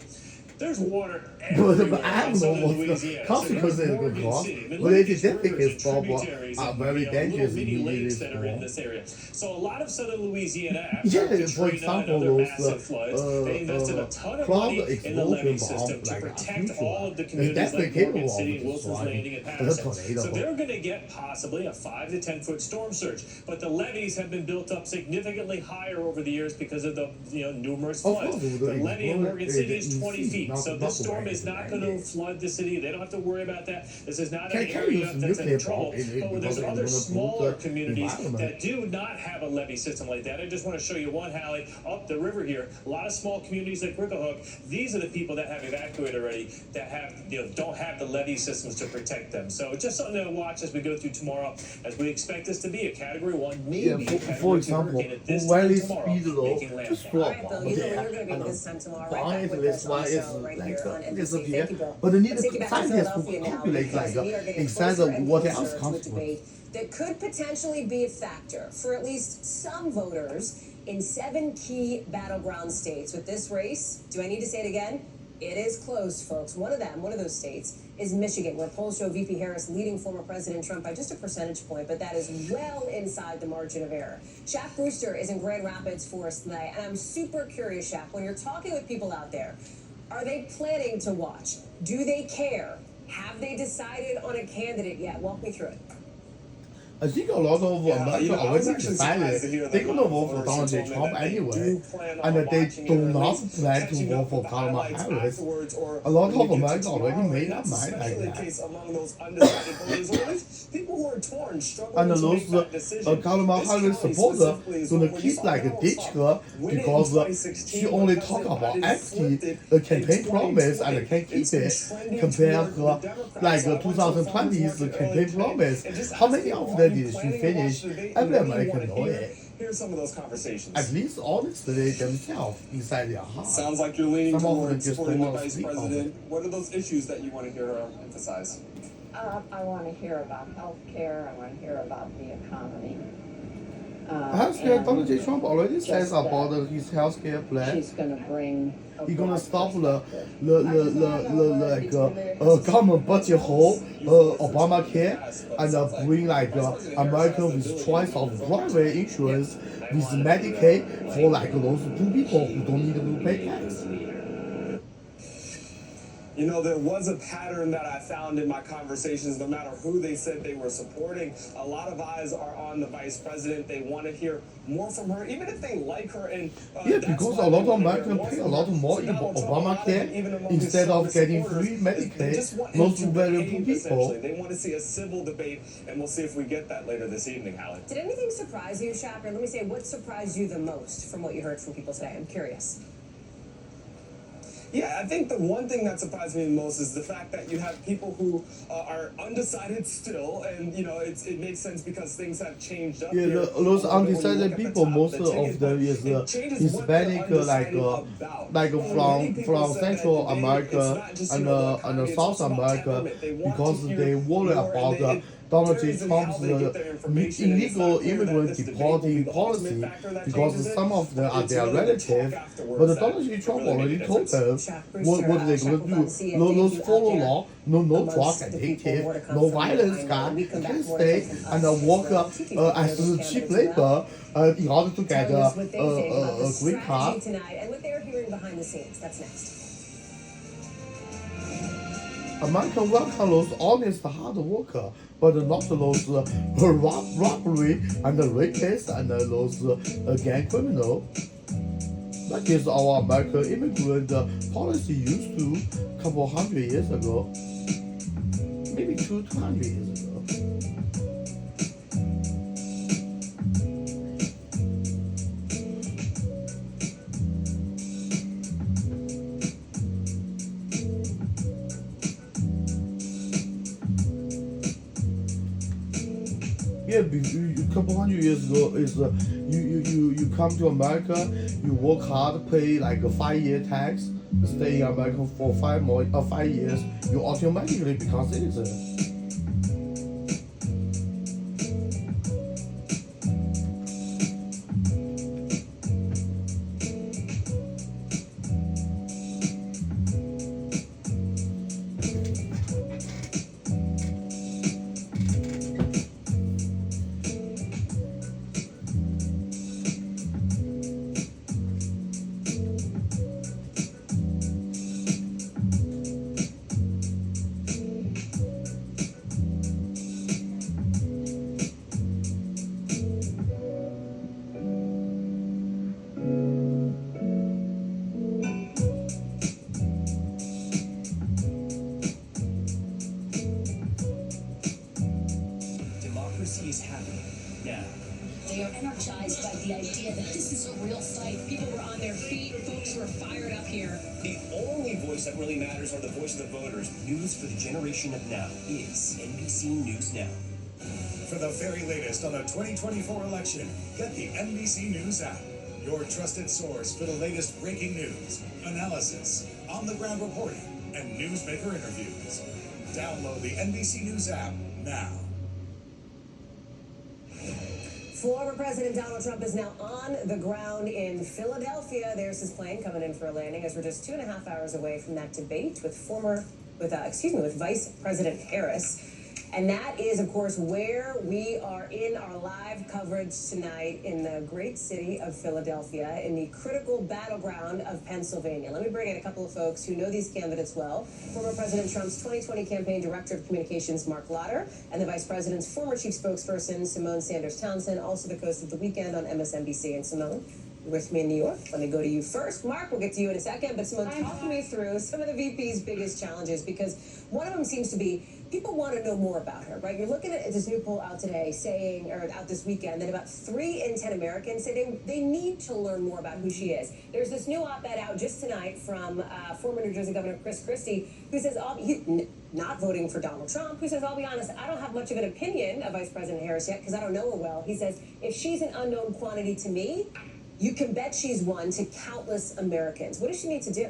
There's water But everywhere I in don't know southern what the Louisiana. consequences So here's it could Morgan cause. City. I mean, But look it at is these difficult rivers and for tributaries very and, little dangerous mini lakes immediate that are in storm. this area. So a lot of southern Louisiana, after Yeah, for Katrina and example, other those massive floods, they invested a ton of cloud money in the levee explosion system bomb to like a protect huge all one. of the It's communities definitely like Morgan capable City of and Wilson's destroying Landing and a Patterson. tornado. So they're going to get possibly a 5 to 10 foot storm surge. But the levees have been built up significantly higher over the years because of the numerous Of floods. course, The levee in Morgan City is 20 you see, feet. So this storm is not going to flood the city. They don't have to worry about that. This is not an Can area use that's in nuclear trouble. bomb in it But there's because it's other gonna smaller pollute the communities environment. that do not have a levee system like that. I just want to show you one, Hallie, up the river here. A lot of small communities like Ricklehook. These are the people that have evacuated already that have don't have the levee systems to protect them. So just something to watch as we go through tomorrow, as we expect this to be a Category 1, maybe Yeah, a Category for 2 example, hurricane at this very time tomorrow, speed low, making just landfall. drop All right, Bill, you know where you're going to be this time tomorrow, right back with us on the show right here on NBC. disappear. Thank you, Bill. But they need Let's take you back to scientists Philadelphia to now calculate because like we are getting exactly closer and what closer else to a consequence. debate that could potentially be a factor for at least some voters in 7 key battleground states. With this race, do I need to say it again? It is close, folks. One of those states, is Michigan, where polls show VP Harris leading former President Trump by just a percentage point, but that is well inside the margin of error. Shaq Brewster is in Grand Rapids for us tonight, and I'm super curious, Shaq, when you're talking with people out there, are they planning to watch? Do they care? Have they decided on a candidate yet? Walk me through it. I think a lot of Americans I was already actually surprised to hear decided they're that going to vote for voters Donald J. told me Trump that they anyway, do plan on and that they watching do either not race, plan to catching vote up for with the Kamala highlights Harris. afterwards, or A lot when we of get to Americans already tomorrow, made and up that's mind like especially the that. case among those undecided voters, or at least people who are torn, struggling And to make that those decision. Kamala This Harris county supporters specifically is gonna one where you keep saw like Donald ditch Trump her win it in because 2016, she but only President talk about Biden empty flipped it campaign in promise 2020. and can't keep It's been it trending compared toward the to Democrats. like So I went to a farmer's 2020's market campaign earlier today promise. and just How asked many people, of are them you did she planning to finish? watch the debate? Every What do you American want to know hear? it. Here's some of those conversations. At least honestly themselves inside their heart. Sounds like you're leaning Some of them towards just supporting don't the wanna vice speak of president. What are those issues that you want to hear her emphasize? I want to hear about health care. I want to hear about the economy. Healthcare, Donald J. Trump already just says that about his healthcare plan. She's going to bring. He's gonna stop the government budget hole, Obamacare, and bring like American with choice of private insurance with Medicaid for like those poor people who don't need to pay tax. You know, there was a pattern that I found in my conversations. No matter who they said they were supporting, a lot of eyes are on the vice president. They want to hear more from her, even if they like her. And yeah, because a lot of Americans pay a lot more in Obamacare instead of getting free Medicaid. Most valuable people. They want to see a civil debate, and we'll see if we get that later this evening, Hallie. Did anything surprise you, Shapiro? Let me say, what surprised you the most from what you heard from people today? I'm curious. Yeah, I think the one thing that surprised me the most is the fact that you have people who are undecided still, and you know it makes sense because things have changed up. Yeah, here. those undecided people, most of them is Hispanic, like from Central America and South America, because they worry about Donald J. Trump's illegal immigrant deporting policy, because some of them are their relatives. But Donald J. Trump already told them what they're going to do. No follow law, no drug addictive, no violence guy. You can stay and work as cheap labor in order to get a green card. Tonight, and what they're hearing behind the scenes. That's next. American welcome those honest hard worker, but not those robbery and rapists and those gang criminal. That is our American immigrant policy used to a couple hundred years ago, maybe 200 years ago. Yeah, a couple hundred years ago is you come to America, you work hard, pay like a 5-year tax, stay in America for 5 years, you automatically become citizen. Is happening now. They are energized by the idea that this is a real fight. People were on their feet. Folks were fired up here. The only voice that really matters are the voice of the voters. News for the generation of now is NBC News Now. For the very latest on the 2024 election, get the NBC News app. Your trusted source for the latest breaking news, analysis, on-the-ground reporting, and newsmaker interviews. Download the NBC News app now. Former President Donald Trump is now on the ground in Philadelphia. There's his plane coming in for a landing as we're just 2.5 hours away from that debate with Vice President Harris. And that is, of course, where we are in our live coverage tonight in the great city of Philadelphia, in the critical battleground of Pennsylvania. Let me bring in a couple of folks who know these candidates well. Former President Trump's 2020 campaign director of communications, Mark Lotter, and the Vice President's former chief spokesperson, Simone Sanders Townsend, also the host of The Weekend on MSNBC. And Simone, you're with me in New York. Let me go to you first. Mark, we'll get to you in a second. But Simone, talk me through some of the VP's biggest challenges, because one of them seems to be people want to know more about her, right? You're looking at this new poll out today saying, or out this weekend, that about 3 in 10 Americans say they need to learn more about who she is. There's this new op-ed out just tonight from former New Jersey Governor Chris Christie, who says, not voting for Donald Trump, who says, I'll be honest, I don't have much of an opinion of Vice President Harris yet because I don't know her well. He says, if she's an unknown quantity to me, you can bet she's one to countless Americans. What does she need to do?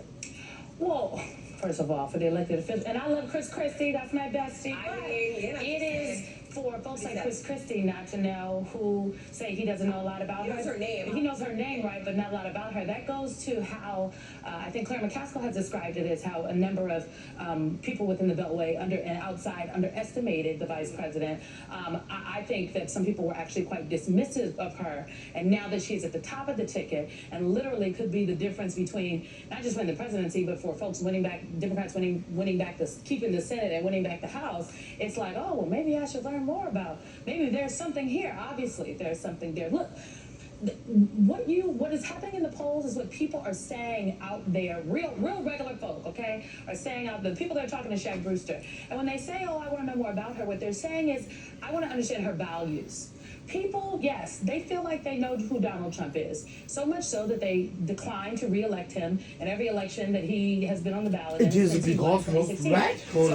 Well, first of all, for the elected officials, and I love Chris Christie, that's my bestie. I mean, you know, it is for folks like Chris Christie not to know, who say he doesn't know a lot about her. He knows her name. He knows her name, right, but not a lot about her. That goes to how, I think Claire McCaskill has described it as how a number of people within the Beltway and outside underestimated the vice president. I think that some people were actually quite dismissive of her, and now that she's at the top of the ticket and literally could be the difference between not just winning the presidency, but for folks winning back, Democrats winning back keeping the Senate and winning back the House, it's like, oh, well, maybe I should learn more about, maybe there's something here. Obviously, there's something there. Look, what is happening in the polls is what people are saying out there, real regular folk, okay, are saying out there, the people that are talking to Shaq Brewster. And when they say, oh, I want to know more about her, what they're saying is, I want to understand her values. People, yes, they feel like they know who Donald Trump is. So much so that they decline to re-elect him in every election that he has been on the ballot. It is because of radical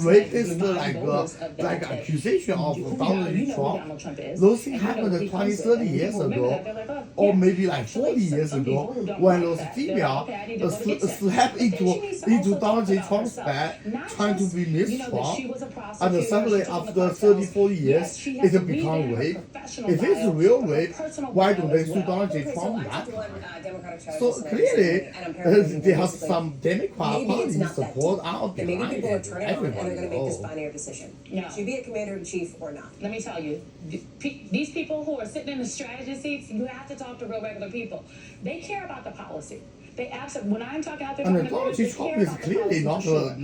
rapist, like accusation of Donald Trump. Those things happened 20, 30 years ago, or maybe like 40 years ago, when those females slept into Donald J. Trump's bed, trying to be Miss Trump, and suddenly after 30, 40 years, it become rape. If it's real rape, why don't they sue Donald J. Trump that? So clearly, there has some Democrat Party support out behind maybe people are it. turning on and Everybody they're going to make this knows. binary decision. No. Should be a commander-in-chief or not? Let me tell you, these people who are sitting in the strategy seats, you have to talk to real regular people. They care about the policy. They absolutely, when I'm talking out there, And Donald J. Trump is clearly not a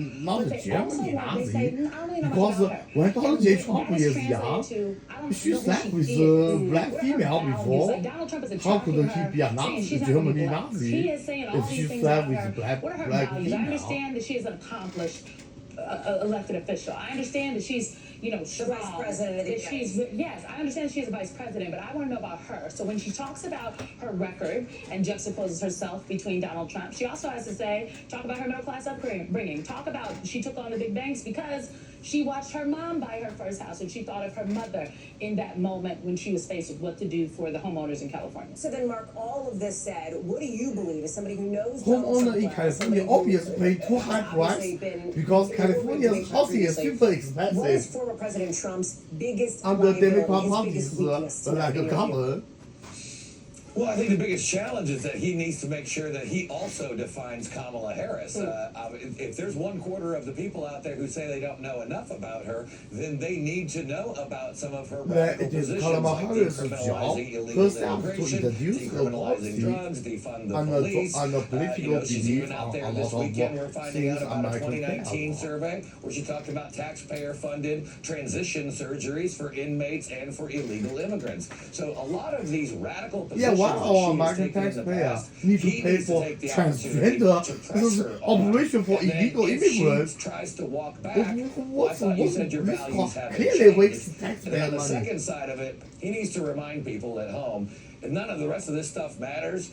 German Nazi, because when Donald J. Trump is young, she slept with a black female before. How could he be a Nazi, Germany Nazi, if she slept with a black I female? understand that she is an accomplished elected official. I understand that she's, strong. vice president of the that she's, yes, I understand she's a vice president, but I want to know about her. So when she talks about her record and juxtaposes herself between Donald Trump, she also has to talk about her middle class upbringing. Talk about she took on the big banks because she watched her mom buy her first house, and she thought of her mother in that moment when she was faced with what to do for the homeowners in California. So then, Mark, all of this said, what do you believe as somebody who knows Homeowner in California obviously pay too high price because California's housing is super What is expensive. former President Trump's biggest And the liability, Democrat his Party biggest is weakness like a tonight? governor. Well, I think the biggest challenge is that he needs to make sure that he also defines Kamala Harris. If there's 1/4 of the people out there who say they don't know enough about her, then they need to know about some of her radical It is positions, Kamala like Harris' decriminalizing job illegal herself to immigration, introduce her decriminalizing policy drugs, defund the and police. the political She's belief even out on there a this lot of weekend. We're finding out things about a American 2019 care survey where she talked about taxpayer-funded transition surgeries for inmates and for illegal immigrants. So a lot of these radical Yeah, positions why that our she has American taken in the taxpayer past, need to he pay needs to for take the opportunity transgender to press her on. operation for And then illegal if she immigrants? tries to walk back, well, I What's thought you said your this values cost? haven't Clearly changed. wastes And then taxpayer on the money. second side of it, he needs to remind people at home, if none of the rest of this stuff matters,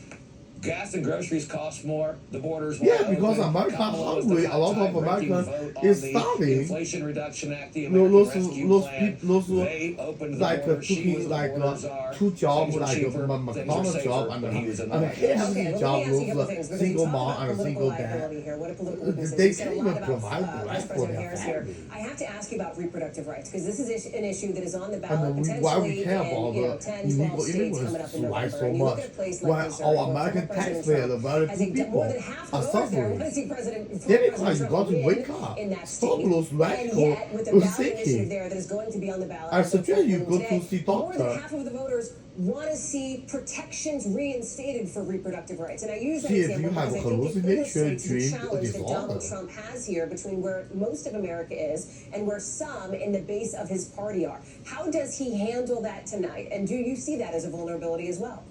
gas and groceries cost more. The borders were Yeah, because open. America Kamala was the hungry. A lot of time-breaking Americans vote is on the starving. Inflation Reduction Act, the American Rescue Plan. They opened the like border. She was taking the like border czar. two jobs, Things were like cheaper, a things were McDonald's safer job when he was in and the he has Okay, a well, job let me ask you a couple with things, a because we single talk mom about and a political single dad. liability here. What a political weakness is. They We said a can't lot even about provide Vice rent for President their Harris here. family. I have to ask you about reproductive rights, because this is an issue that is on the ballot And potentially why we care in about 10, the 12 illegal states coming up in immigrants? Why November. so And you look much? at a place Why like Missouri, our where American former President taxpayers, Trump the very has few people, more than half the are voters there suffering. want to see former Democrats, President you Trump got to win wake up. in that Stop state. those And radical yet, with the ballot thinking. initiative there that is going to be on the ballot, I as of suggest you Portland go to today, see more than doctor. half of the voters want to see protections reinstated for reproductive rights. And I use that See, if example you have because a I think it hallucination illustrates the dream challenge that Donald disorder. Trump has here between where most of America is and where some in the base of his party are. How does he handle that tonight? And do you see that as a vulnerability as well?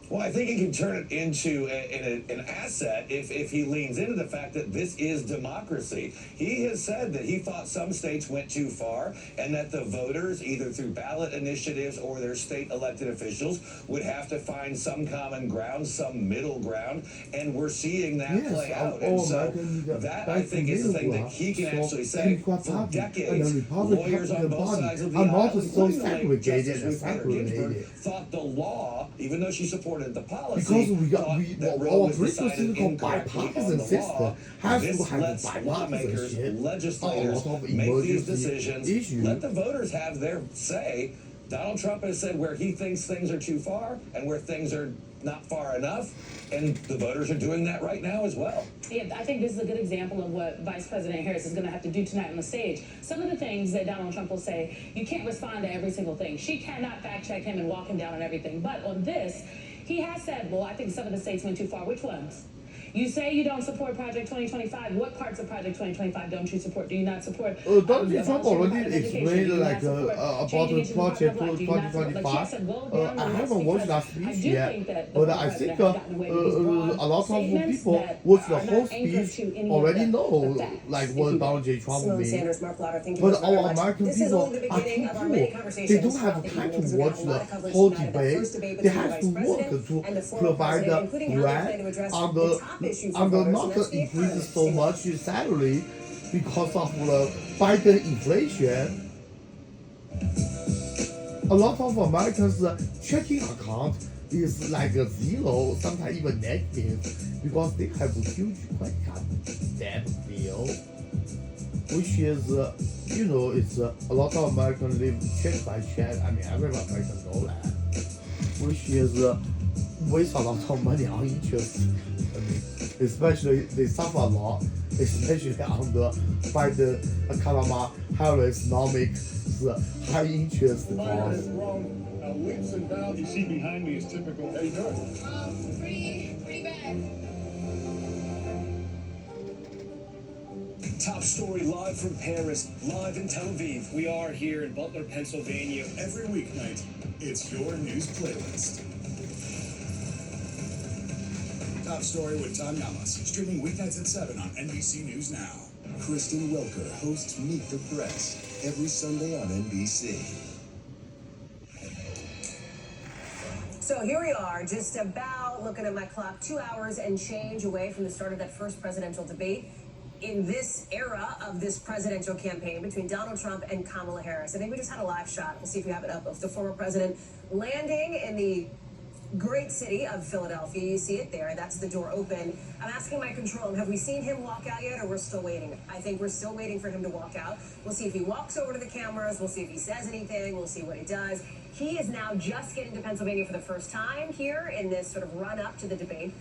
Well, I think he can turn it into an asset if he leans into the fact that this is democracy. He has said that he thought some states went too far and that the voters, either through ballot initiatives or their state elected officials, would have to find some common ground, some middle ground, and we're seeing that Yes, play out. all And so American that, I think, is the thing that he can actually say for decades. Lawyers on both sides of the are not aisle, so including like segregated Justice and Ruth Bader Ginsburg, segregated. thought the law, even though she supported supported the policy. Because we got thought that Roe our was political decided system called incorrectly bipartisan on the system law. has This to have lets bipartisan lawmakers, shit. legislators A lot of make these emergency decisions. issues. Let the voters have their say. Donald Trump has said where he thinks things are too far and where things are not far enough, and the voters are doing that right now as well. Yeah, I think this is a good example of what Vice President Harris is going to have to do tonight on the stage. Some of the things that Donald Trump will say, you can't respond to every single thing. She cannot fact check him and walk him down on everything. But on this, he has said, well, I think some of the states went too far. Which ones? You say you don't support Project 2025. What parts of Project 2025 don't you support? Do you not support? Donald Trump already explained about the Project 2025. I haven't watched that speech yet, but I think a lot of people watch the whole speech already know like what Donald J. Trump means. But our American people are too poor. They don't have time to watch the whole debate. They have to work to provide the rent on the not increase so much salary because of the Biden inflation. A lot of Americans' checking account is like a zero, sometimes even negative, because they have a huge credit card debt bill, which is, it's a lot of Americans live check by check. I mean, every American knows that, which is waste a lot of money on interest. I mean, especially they suffer a lot, especially under Biden, Kamala Harris high interest bonds. Leaps and bounds you see behind me is typical. How you doing? Pretty bad. Top story live from Paris, live in Tel Aviv. We are here in Butler, Pennsylvania. Every weeknight, it's your news playlist. Top Story with Tom Yamas, streaming weeknights at 7 on NBC News Now. Kristen Welker hosts Meet the Press every Sunday on NBC. So here we are, just about, looking at my clock, 2 hours and change away from the start of that first presidential debate in this era of this presidential campaign between Donald Trump and Kamala Harris. I think we just had a live shot, we'll see if we have it up, of the former president landing in the great city of Philadelphia. You see it there. That's the door open. I'm asking my control room, have we seen him walk out yet, or we're still waiting? I think we're still waiting for him to walk out. We'll see if he walks over to the cameras. We'll see if he says anything. We'll see what he does. He is now just getting to Pennsylvania for the first time here in this sort of run up to the debate.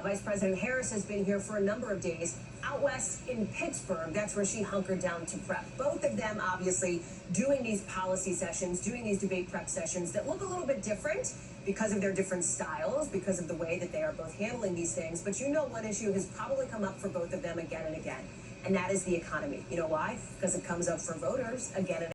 Vice President Harris has been here for a number of days. Out west in Pittsburgh, that's where she hunkered down to prep. Both of them obviously doing these policy sessions, doing these debate prep sessions that look a little bit different because of their different styles, because of the way that they are both handling these things. But you know one issue has probably come up for both of them again and again, and that is the economy. You know why? Because it comes up for voters again and again.